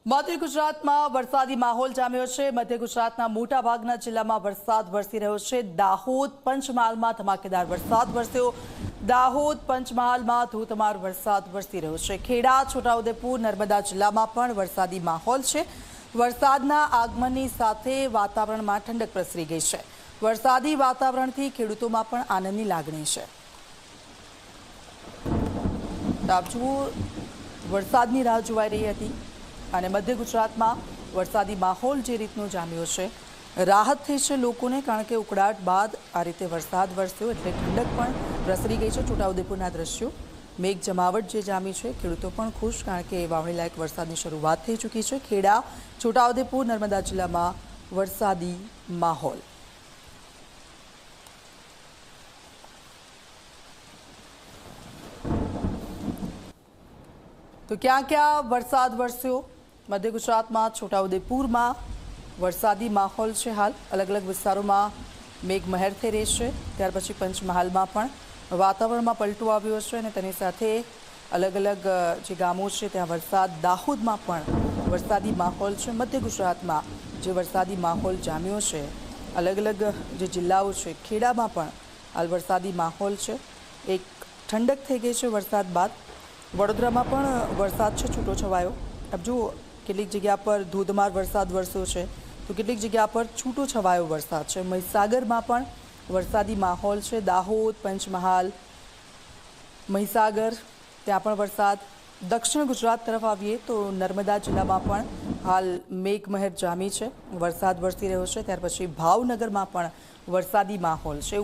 મધ્ય ગુજરાતમાં વરસાદી માહોલ જામ્યો છે। મધ્ય ગુજરાતના મોટાભાગના જિલ્લામાં વરસાદ વરસી રહ્યો છે। દાહોદ પંચમહાલમાં ધમાકેદાર વરસાદ વરસ્યો। દાહોદ પંચમહાલમાં ધોધમાર વરસાદ વરસી રહ્યો છે। ખેડા, છોટાઉદેપુર, નર્મદા જિલ્લામાં પણ વરસાદી માહોલ છે। વરસાદના આગમનની સાથે વાતાવરણમાં ઠંડક પ્રસરી ગઈ છે। વરસાદી વાતાવરણથી ખેડૂતોમાં પણ આનંદની લાગણી છે। વરસાદની રાહ જોવાઈ રહી હતી અને મધ્ય ગુજરાતમાં વરસાદી માહોલ જે રીતનો જામ્યો છે, રાહત થઈ છે લોકોને, કારણ કે ઉકળાટ બાદ આ રીતે વરસાદ વરસ્યો એટલે ઠંડક પણ પ્રસરી ગઈ છે। છોટાઉદેપુરના દ્રશ્યો, મેઘ જમાવટ જે જામી છે, ખેડૂતો પણ ખુશ, કારણ કે વાવણી લાયક વરસાદની શરૂઆત થઈ ચૂકી છે। ખેડા, છોટાઉદેપુર, નર્મદા જિલ્લામાં વરસાદી માહોલ। તો ક્યાં ક્યાં વરસાદ વરસ્યો? મધ્ય ગુજરાતમાં છોટાઉદેપુરમાં વરસાદી માહોલ છે। હાલ અલગ અલગ વિસ્તારોમાં મેઘમહેર થઈ રહી છે। ત્યાર પછી પંચમહાલમાં પણ વાતાવરણમાં પલટો આવ્યો છે અને તેની સાથે અલગ અલગ જે ગામો છે ત્યાં વરસાદ। દાહોદમાં પણ વરસાદી માહોલ છે। મધ્ય ગુજરાતમાં જે વરસાદી માહોલ જામ્યો છે, અલગ અલગ જે જિલ્લાઓ છે, ખેડામાં પણ હાલ વરસાદી માહોલ છે। એક ઠંડક થઈ ગઈ છે વરસાદ બાદ। વડોદરામાં પણ વરસાદ છે છૂટો છવાયો। अब જો કેટલીક જગ્યા પર ધોધમાર વરસાદ વરસ્યો છે તો કેટલીક જગ્યા પર છૂટો છવાયો વરસાદ છે। મહીસાગરમાં પણ વરસાદી માહોલ છે। દાહોદ, પંચમહાલ, મહીસાગર ત્યાં પણ વરસાદ। દક્ષિણ ગુજરાત તરફ આવીએ તો નર્મદા જિલ્લામાં પણ હાલ મેઘમહેર જામી છે, વરસાદ વરસી રહ્યો છે। ત્યાર પછી ભાવનગરમાં પણ વરસાદી માહોલ છે।